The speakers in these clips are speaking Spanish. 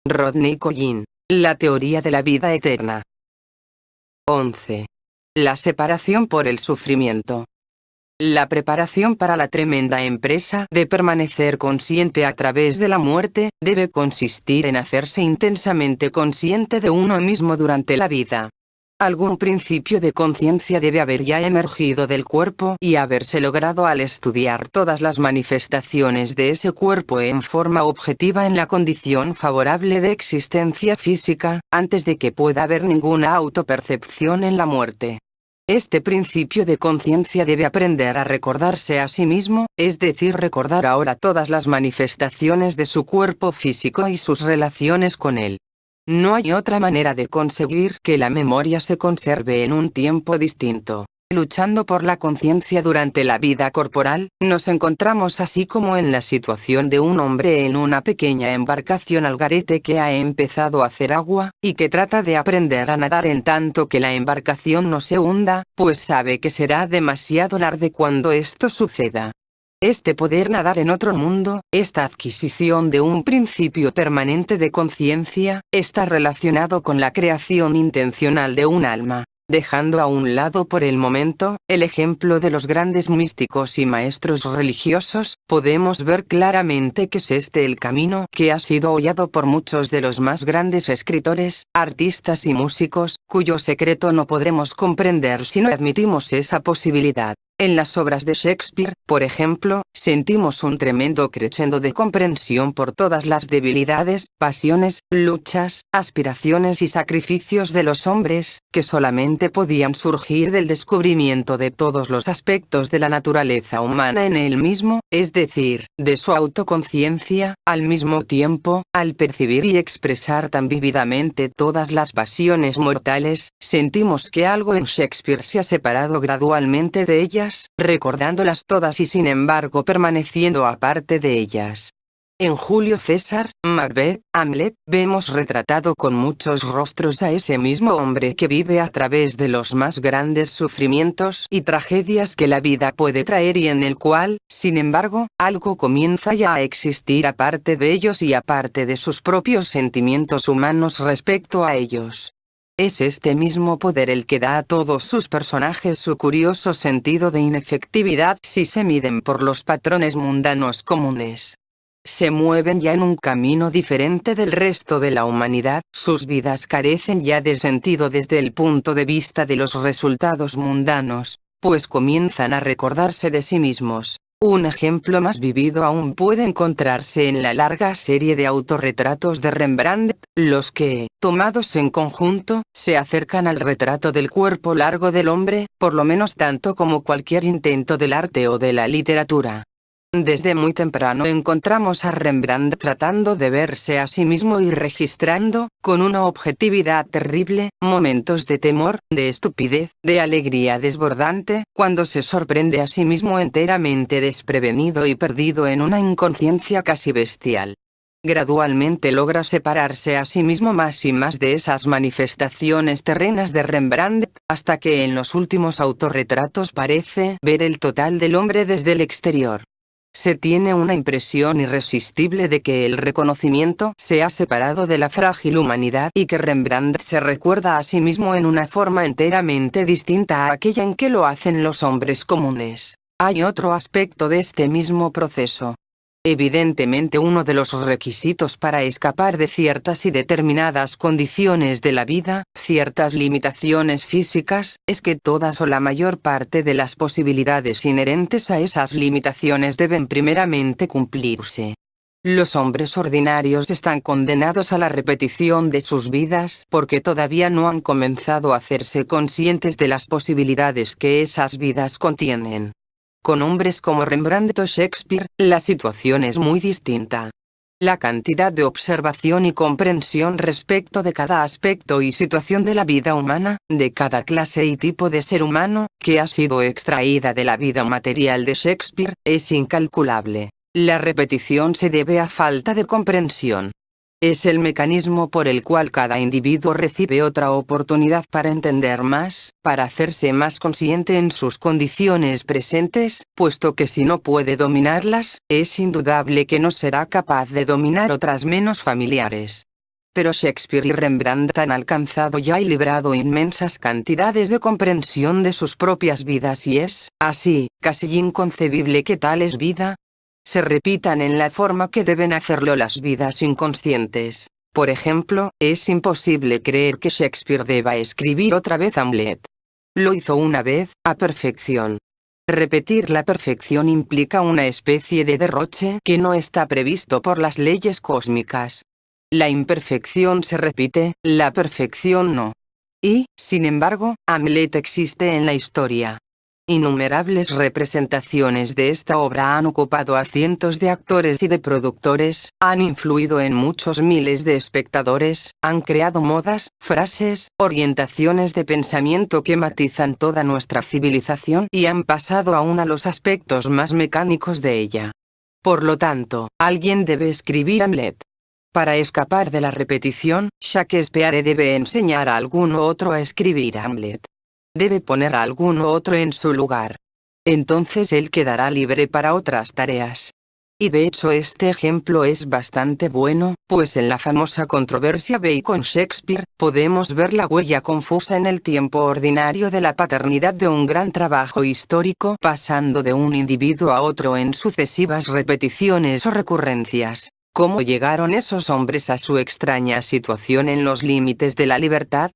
Rodney Collin. La teoría de la vida eterna. 11. La separación por el sufrimiento. La preparación para la tremenda empresa de permanecer consciente a través de la muerte, debe consistir en hacerse intensamente consciente de uno mismo durante la vida. Algún principio de conciencia debe haber ya emergido del cuerpo y haberse logrado al estudiar todas las manifestaciones de ese cuerpo en forma objetiva en la condición favorable de existencia física, antes de que pueda haber ninguna autopercepción en la muerte. Este principio de conciencia debe aprender a recordarse a sí mismo, es decir, recordar ahora todas las manifestaciones de su cuerpo físico y sus relaciones con él. No hay otra manera de conseguir que la memoria se conserve en un tiempo distinto. Luchando por la conciencia durante la vida corporal, nos encontramos así como en la situación de un hombre en una pequeña embarcación al garete que ha empezado a hacer agua, y que trata de aprender a nadar en tanto que la embarcación no se hunda, pues sabe que será demasiado tarde cuando esto suceda. Este poder nadar en otro mundo, esta adquisición de un principio permanente de conciencia, está relacionado con la creación intencional de un alma. Dejando a un lado por el momento, el ejemplo de los grandes místicos y maestros religiosos, podemos ver claramente que es este el camino que ha sido hollado por muchos de los más grandes escritores, artistas y músicos, cuyo secreto no podremos comprender si no admitimos esa posibilidad. En las obras de Shakespeare, por ejemplo, sentimos un tremendo crescendo de comprensión por todas las debilidades, pasiones, luchas, aspiraciones y sacrificios de los hombres, que solamente podían surgir del descubrimiento de todos los aspectos de la naturaleza humana en él mismo, es decir, de su autoconciencia. Al mismo tiempo, al percibir y expresar tan vívidamente todas las pasiones mortales, sentimos que algo en Shakespeare se ha separado gradualmente de ellas, recordándolas todas y sin embargo permaneciendo aparte de ellas. En Julio César, Macbeth, Hamlet, vemos retratado con muchos rostros a ese mismo hombre que vive a través de los más grandes sufrimientos y tragedias que la vida puede traer y en el cual, sin embargo, algo comienza ya a existir aparte de ellos y aparte de sus propios sentimientos humanos respecto a ellos. Es este mismo poder el que da a todos sus personajes su curioso sentido de inefectividad si se miden por los patrones mundanos comunes. Se mueven ya en un camino diferente del resto de la humanidad, sus vidas carecen ya de sentido desde el punto de vista de los resultados mundanos, pues comienzan a recordarse de sí mismos. Un ejemplo más vivido aún puede encontrarse en la larga serie de autorretratos de Rembrandt, los que, tomados en conjunto, se acercan al retrato del cuerpo largo del hombre, por lo menos tanto como cualquier intento del arte o de la literatura. Desde muy temprano encontramos a Rembrandt tratando de verse a sí mismo y registrando, con una objetividad terrible, momentos de temor, de estupidez, de alegría desbordante, cuando se sorprende a sí mismo enteramente desprevenido y perdido en una inconsciencia casi bestial. Gradualmente logra separarse a sí mismo más y más de esas manifestaciones terrenas de Rembrandt, hasta que en los últimos autorretratos parece ver el total del hombre desde el exterior. Se tiene una impresión irresistible de que el reconocimiento se ha separado de la frágil humanidad y que Rembrandt se recuerda a sí mismo en una forma enteramente distinta a aquella en que lo hacen los hombres comunes. Hay otro aspecto de este mismo proceso. Evidentemente uno de los requisitos para escapar de ciertas y determinadas condiciones de la vida, ciertas limitaciones físicas, es que todas o la mayor parte de las posibilidades inherentes a esas limitaciones deben primeramente cumplirse. Los hombres ordinarios están condenados a la repetición de sus vidas porque todavía no han comenzado a hacerse conscientes de las posibilidades que esas vidas contienen. Con hombres como Rembrandt o Shakespeare, la situación es muy distinta. La cantidad de observación y comprensión respecto de cada aspecto y situación de la vida humana, de cada clase y tipo de ser humano, que ha sido extraída de la vida material de Shakespeare, es incalculable. La repetición se debe a falta de comprensión. Es el mecanismo por el cual cada individuo recibe otra oportunidad para entender más, para hacerse más consciente en sus condiciones presentes, puesto que si no puede dominarlas, es indudable que no será capaz de dominar otras menos familiares. Pero Shakespeare y Rembrandt han alcanzado ya y librado inmensas cantidades de comprensión de sus propias vidas y es, así, casi inconcebible que tales vida se repitan en la forma que deben hacerlo las vidas inconscientes. Por ejemplo, es imposible creer que Shakespeare deba escribir otra vez Hamlet. Lo hizo una vez, a perfección. Repetir la perfección implica una especie de derroche que no está previsto por las leyes cósmicas. La imperfección se repite, la perfección no. Y, sin embargo, Hamlet existe en la historia. Innumerables representaciones de esta obra han ocupado a cientos de actores y de productores, han influido en muchos miles de espectadores, han creado modas, frases, orientaciones de pensamiento que matizan toda nuestra civilización y han pasado aún a los aspectos más mecánicos de ella. Por lo tanto, alguien debe escribir Hamlet. Para escapar de la repetición, Shakespeare debe enseñar a alguno otro a escribir Hamlet. Debe poner a alguno otro en su lugar. Entonces él quedará libre para otras tareas. Y de hecho este ejemplo es bastante bueno, pues en la famosa controversia Bacon-Shakespeare, podemos ver la huella confusa en el tiempo ordinario de la paternidad de un gran trabajo histórico pasando de un individuo a otro en sucesivas repeticiones o recurrencias. ¿Cómo llegaron esos hombres a su extraña situación en los límites de la libertad?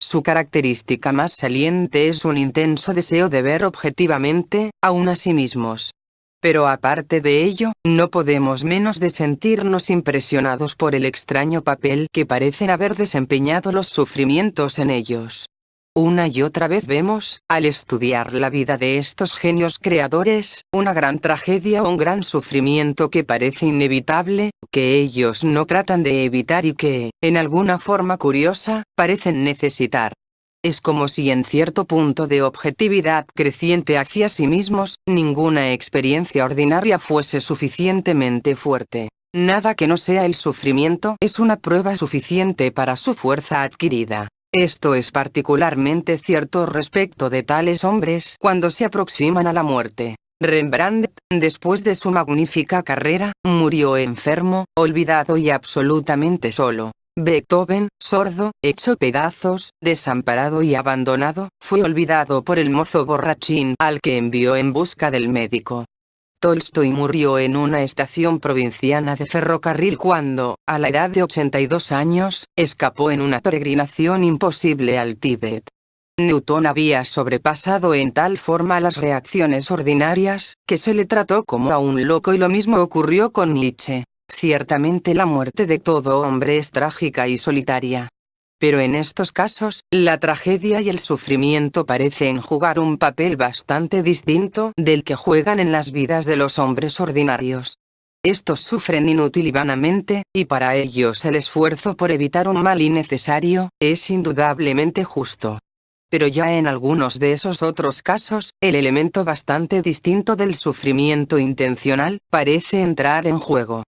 Su característica más saliente es un intenso deseo de ver objetivamente, aún a sí mismos. Pero aparte de ello, no podemos menos de sentirnos impresionados por el extraño papel que parecen haber desempeñado los sufrimientos en ellos. Una y otra vez vemos, al estudiar la vida de estos genios creadores, una gran tragedia o un gran sufrimiento que parece inevitable, que ellos no tratan de evitar y que, en alguna forma curiosa, parecen necesitar. Es como si en cierto punto de objetividad creciente hacia sí mismos, ninguna experiencia ordinaria fuese suficientemente fuerte. Nada que no sea el sufrimiento es una prueba suficiente para su fuerza adquirida. Esto es particularmente cierto respecto de tales hombres cuando se aproximan a la muerte. Rembrandt, después de su magnífica carrera, murió enfermo, olvidado y absolutamente solo. Beethoven, sordo, hecho pedazos, desamparado y abandonado, fue olvidado por el mozo borrachín al que envió en busca del médico. Tolstoy murió en una estación provinciana de ferrocarril cuando, a la edad de 82 años, escapó en una peregrinación imposible al Tíbet. Newton había sobrepasado en tal forma las reacciones ordinarias, que se le trató como a un loco y lo mismo ocurrió con Nietzsche. Ciertamente la muerte de todo hombre es trágica y solitaria. Pero en estos casos, la tragedia y el sufrimiento parecen jugar un papel bastante distinto del que juegan en las vidas de los hombres ordinarios. Estos sufren inútil y vanamente, y para ellos el esfuerzo por evitar un mal innecesario, es indudablemente justo. Pero ya en algunos de esos otros casos, el elemento bastante distinto del sufrimiento intencional, parece entrar en juego.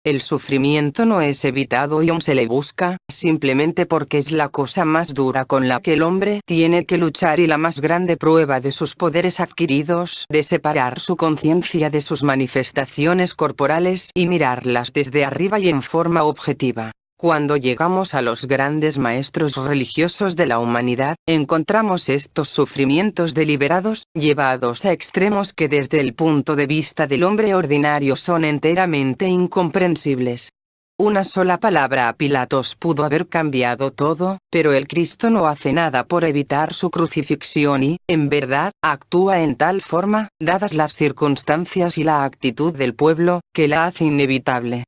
El sufrimiento no es evitado y aún se le busca, simplemente porque es la cosa más dura con la que el hombre tiene que luchar y la más grande prueba de sus poderes adquiridos, de separar su conciencia de sus manifestaciones corporales y mirarlas desde arriba y en forma objetiva. Cuando llegamos a los grandes maestros religiosos de la humanidad, encontramos estos sufrimientos deliberados, llevados a extremos que desde el punto de vista del hombre ordinario son enteramente incomprensibles. Una sola palabra a Pilatos pudo haber cambiado todo, pero el Cristo no hace nada por evitar su crucifixión y, en verdad, actúa en tal forma, dadas las circunstancias y la actitud del pueblo, que la hace inevitable.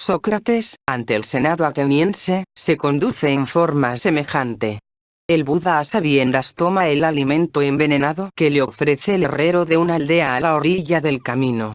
Sócrates, ante el Senado ateniense, se conduce en forma semejante. El Buda a sabiendas toma el alimento envenenado que le ofrece el herrero de una aldea a la orilla del camino.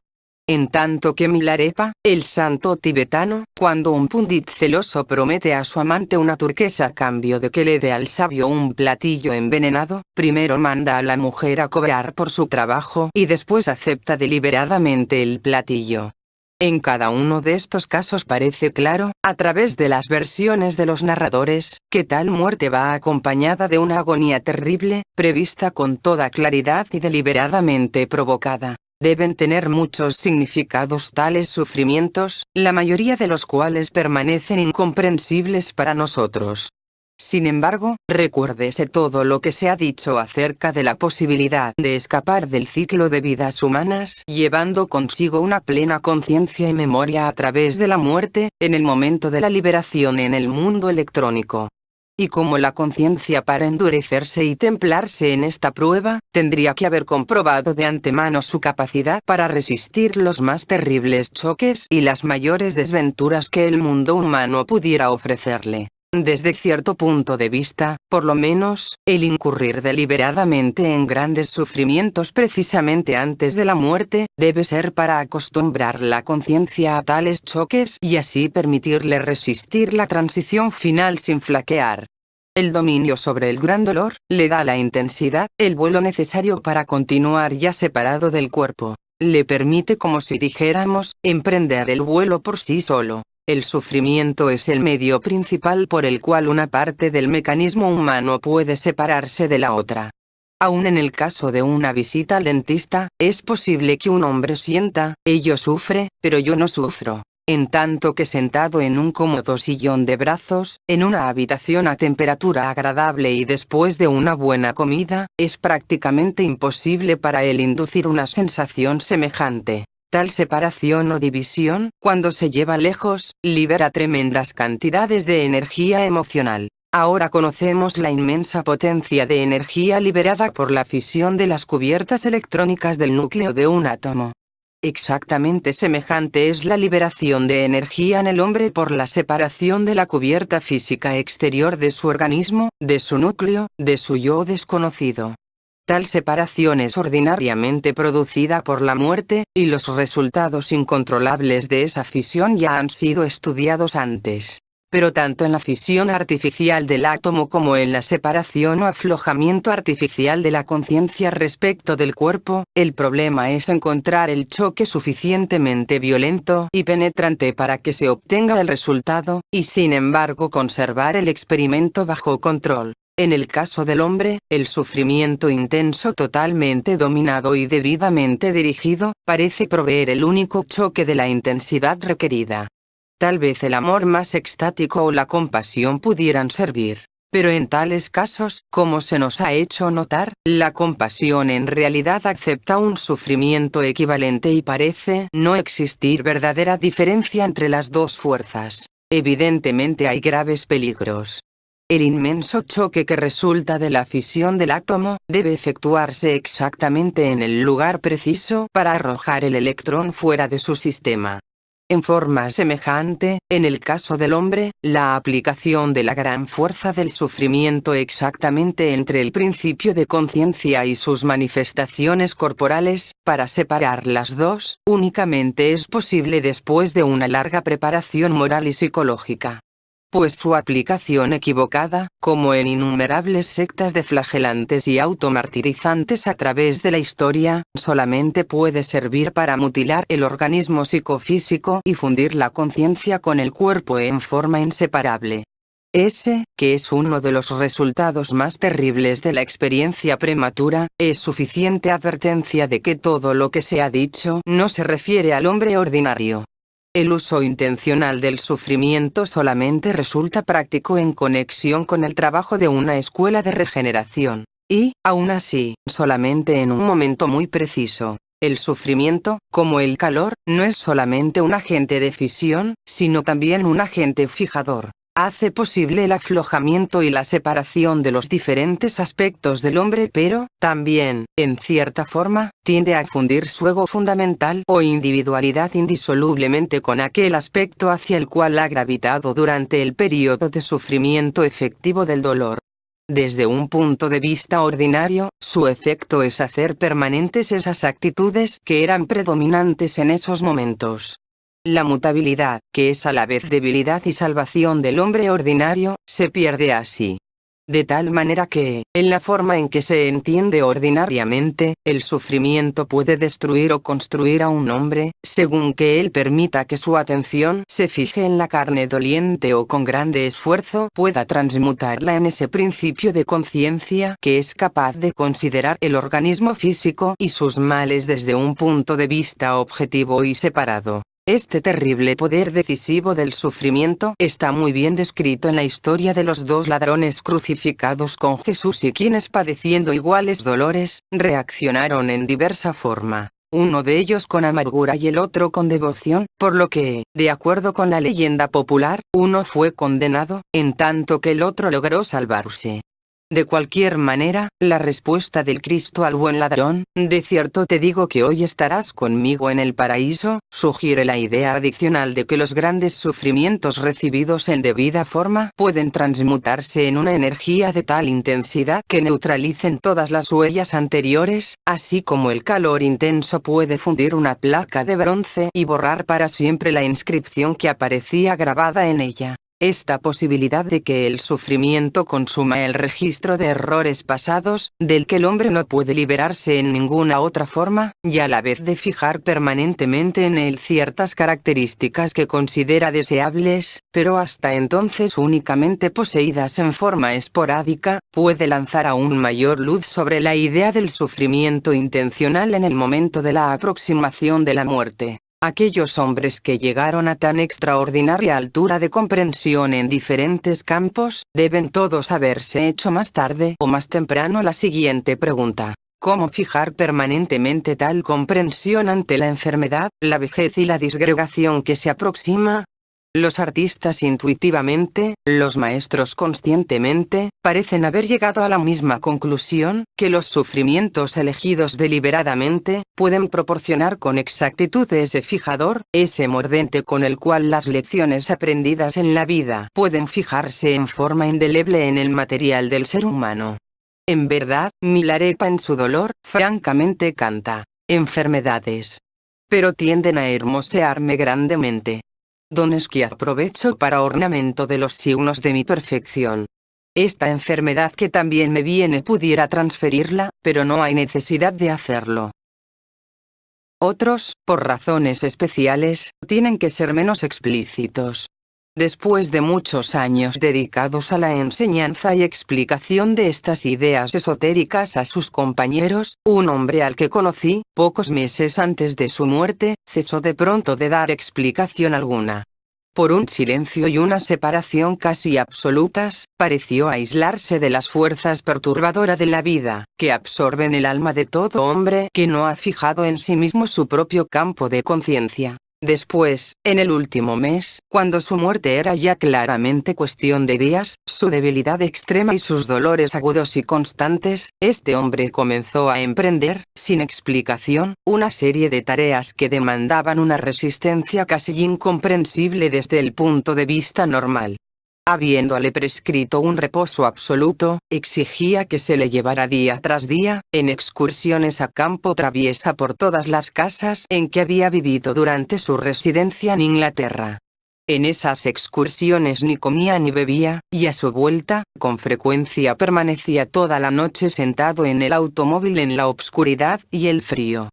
En tanto que Milarepa, el santo tibetano, cuando un pundit celoso promete a su amante una turquesa a cambio de que le dé al sabio un platillo envenenado, primero manda a la mujer a cobrar por su trabajo y después acepta deliberadamente el platillo. En cada uno de estos casos parece claro, a través de las versiones de los narradores, que tal muerte va acompañada de una agonía terrible, prevista con toda claridad y deliberadamente provocada. Deben tener muchos significados tales sufrimientos, la mayoría de los cuales permanecen incomprensibles para nosotros. Sin embargo, recuérdese todo lo que se ha dicho acerca de la posibilidad de escapar del ciclo de vidas humanas, llevando consigo una plena conciencia y memoria a través de la muerte, en el momento de la liberación en el mundo electrónico. Y como la conciencia para endurecerse y templarse en esta prueba, tendría que haber comprobado de antemano su capacidad para resistir los más terribles choques y las mayores desventuras que el mundo humano pudiera ofrecerle. Desde cierto punto de vista, por lo menos, el incurrir deliberadamente en grandes sufrimientos precisamente antes de la muerte, debe ser para acostumbrar la conciencia a tales choques y así permitirle resistir la transición final sin flaquear. El dominio sobre el gran dolor, le da la intensidad, el vuelo necesario para continuar ya separado del cuerpo. Le permite, como si dijéramos, emprender el vuelo por sí solo. El sufrimiento es el medio principal por el cual una parte del mecanismo humano puede separarse de la otra. Aún en el caso de una visita al dentista, es posible que un hombre sienta, ello sufre, pero yo no sufro. En tanto que sentado en un cómodo sillón de brazos, en una habitación a temperatura agradable y después de una buena comida, es prácticamente imposible para él inducir una sensación semejante. Tal separación o división, cuando se lleva lejos, libera tremendas cantidades de energía emocional. Ahora conocemos la inmensa potencia de energía liberada por la fisión de las cubiertas electrónicas del núcleo de un átomo. Exactamente semejante es la liberación de energía en el hombre por la separación de la cubierta física exterior de su organismo, de su núcleo, de su yo desconocido. Tal separación es ordinariamente producida por la muerte, y los resultados incontrolables de esa fisión ya han sido estudiados antes. Pero tanto en la fisión artificial del átomo como en la separación o aflojamiento artificial de la conciencia respecto del cuerpo, el problema es encontrar el choque suficientemente violento y penetrante para que se obtenga el resultado, y sin embargo conservar el experimento bajo control. En el caso del hombre, el sufrimiento intenso totalmente dominado y debidamente dirigido, parece proveer el único choque de la intensidad requerida. Tal vez el amor más extático o la compasión pudieran servir. Pero en tales casos, como se nos ha hecho notar, la compasión en realidad acepta un sufrimiento equivalente y parece no existir verdadera diferencia entre las dos fuerzas. Evidentemente hay graves peligros. El inmenso choque que resulta de la fisión del átomo, debe efectuarse exactamente en el lugar preciso para arrojar el electrón fuera de su sistema. En forma semejante, en el caso del hombre, la aplicación de la gran fuerza del sufrimiento exactamente entre el principio de conciencia y sus manifestaciones corporales, para separar las dos, únicamente es posible después de una larga preparación moral y psicológica. Pues su aplicación equivocada, como en innumerables sectas de flagelantes y automartirizantes a través de la historia, solamente puede servir para mutilar el organismo psicofísico y fundir la conciencia con el cuerpo en forma inseparable. Ese, que es uno de los resultados más terribles de la experiencia prematura, es suficiente advertencia de que todo lo que se ha dicho no se refiere al hombre ordinario. El uso intencional del sufrimiento solamente resulta práctico en conexión con el trabajo de una escuela de regeneración. Y, aún así, solamente en un momento muy preciso. El sufrimiento, como el calor, no es solamente un agente de fisión, sino también un agente fijador. Hace posible el aflojamiento y la separación de los diferentes aspectos del hombre, pero, también, en cierta forma, tiende a fundir su ego fundamental o individualidad indisolublemente con aquel aspecto hacia el cual ha gravitado durante el período de sufrimiento efectivo del dolor. Desde un punto de vista ordinario, su efecto es hacer permanentes esas actitudes que eran predominantes en esos momentos. La mutabilidad, que es a la vez debilidad y salvación del hombre ordinario, se pierde así. De tal manera que, en la forma en que se entiende ordinariamente, el sufrimiento puede destruir o construir a un hombre, según que él permita que su atención se fije en la carne doliente o con grande esfuerzo pueda transmutarla en ese principio de conciencia que es capaz de considerar el organismo físico y sus males desde un punto de vista objetivo y separado. Este terrible poder decisivo del sufrimiento está muy bien descrito en la historia de los dos ladrones crucificados con Jesús y quienes padeciendo iguales dolores, reaccionaron en diversa forma. Uno de ellos con amargura y el otro con devoción, por lo que, de acuerdo con la leyenda popular, uno fue condenado, en tanto que el otro logró salvarse. De cualquier manera, la respuesta del Cristo al buen ladrón, de cierto te digo que hoy estarás conmigo en el paraíso, sugiere la idea adicional de que los grandes sufrimientos recibidos en debida forma pueden transmutarse en una energía de tal intensidad que neutralicen todas las huellas anteriores, así como el calor intenso puede fundir una placa de bronce y borrar para siempre la inscripción que aparecía grabada en ella. Esta posibilidad de que el sufrimiento consuma el registro de errores pasados, del que el hombre no puede liberarse en ninguna otra forma, y a la vez de fijar permanentemente en él ciertas características que considera deseables, pero hasta entonces únicamente poseídas en forma esporádica, puede lanzar aún mayor luz sobre la idea del sufrimiento intencional en el momento de la aproximación de la muerte. Aquellos hombres que llegaron a tan extraordinaria altura de comprensión en diferentes campos, deben todos haberse hecho más tarde o más temprano la siguiente pregunta: ¿cómo fijar permanentemente tal comprensión ante la enfermedad, la vejez y la disgregación que se aproxima? Los artistas intuitivamente, los maestros conscientemente, parecen haber llegado a la misma conclusión, que los sufrimientos elegidos deliberadamente, pueden proporcionar con exactitud ese fijador, ese mordente con el cual las lecciones aprendidas en la vida pueden fijarse en forma indeleble en el material del ser humano. En verdad, Milarepa en su dolor, francamente canta enfermedades, pero tienden a hermosearme grandemente. Dones que aprovecho para ornamento de los signos de mi perfección. Esta enfermedad que también me viene pudiera transferirla, pero no hay necesidad de hacerlo. Otros, por razones especiales, tienen que ser menos explícitos. Después de muchos años dedicados a la enseñanza y explicación de estas ideas esotéricas a sus compañeros, un hombre al que conocí, pocos meses antes de su muerte, cesó de pronto de dar explicación alguna. Por un silencio y una separación casi absolutas, pareció aislarse de las fuerzas perturbadoras de la vida, que absorben el alma de todo hombre que no ha fijado en sí mismo su propio campo de conciencia. Después, en el último mes, cuando su muerte era ya claramente cuestión de días, su debilidad extrema y sus dolores agudos y constantes, este hombre comenzó a emprender, sin explicación, una serie de tareas que demandaban una resistencia casi incomprensible desde el punto de vista normal. Habiéndole prescrito un reposo absoluto, exigía que se le llevara día tras día, en excursiones a campo traviesa por todas las casas en que había vivido durante su residencia en Inglaterra. En esas excursiones ni comía ni bebía, y a su vuelta, con frecuencia permanecía toda la noche sentado en el automóvil en la obscuridad y el frío.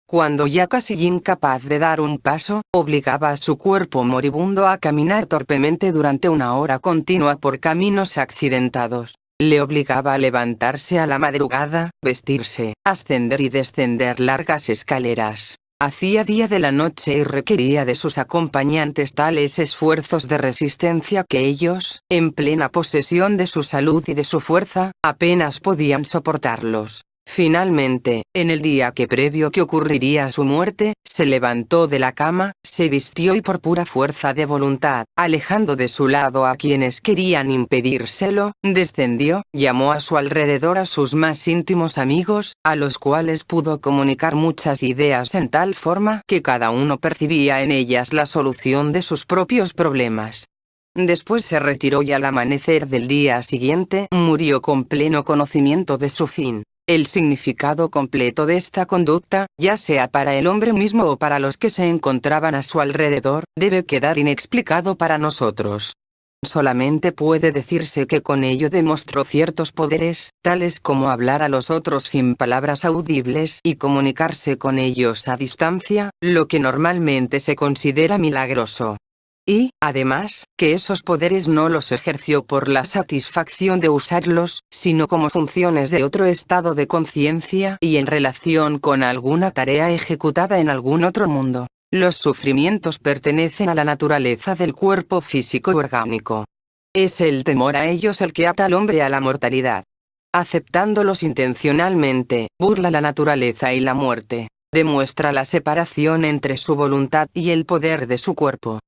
Cuando ya casi incapaz de dar un paso, obligaba a su cuerpo moribundo a caminar torpemente durante una hora continua por caminos accidentados. Le obligaba a levantarse a la madrugada, vestirse, ascender y descender largas escaleras. Hacía día de la noche y requería de sus acompañantes tales esfuerzos de resistencia que ellos, en plena posesión de su salud y de su fuerza, apenas podían soportarlos. Finalmente, en el día que previo que ocurriría su muerte, se levantó de la cama, se vistió y por pura fuerza de voluntad, alejando de su lado a quienes querían impedírselo, descendió, llamó a su alrededor a sus más íntimos amigos, a los cuales pudo comunicar muchas ideas en tal forma que cada uno percibía en ellas la solución de sus propios problemas. Después se retiró y al amanecer del día siguiente murió con pleno conocimiento de su fin. El significado completo de esta conducta, ya sea para el hombre mismo o para los que se encontraban a su alrededor, debe quedar inexplicado para nosotros. Solamente puede decirse que con ello demostró ciertos poderes, tales como hablar a los otros sin palabras audibles y comunicarse con ellos a distancia, lo que normalmente se considera milagroso. Y, además, que esos poderes no los ejerció por la satisfacción de usarlos, sino como funciones de otro estado de conciencia y en relación con alguna tarea ejecutada en algún otro mundo. Los sufrimientos pertenecen a la naturaleza del cuerpo físico orgánico. Es el temor a ellos el que ata al hombre a la mortalidad. Aceptándolos intencionalmente, burla la naturaleza y la muerte. Demuestra la separación entre su voluntad y el poder de su cuerpo.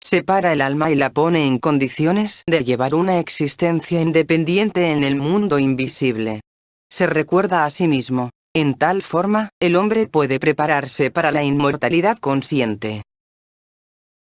Separa el alma y la pone en condiciones de llevar una existencia independiente en el mundo invisible. Se recuerda a sí mismo. En tal forma, el hombre puede prepararse para la inmortalidad consciente.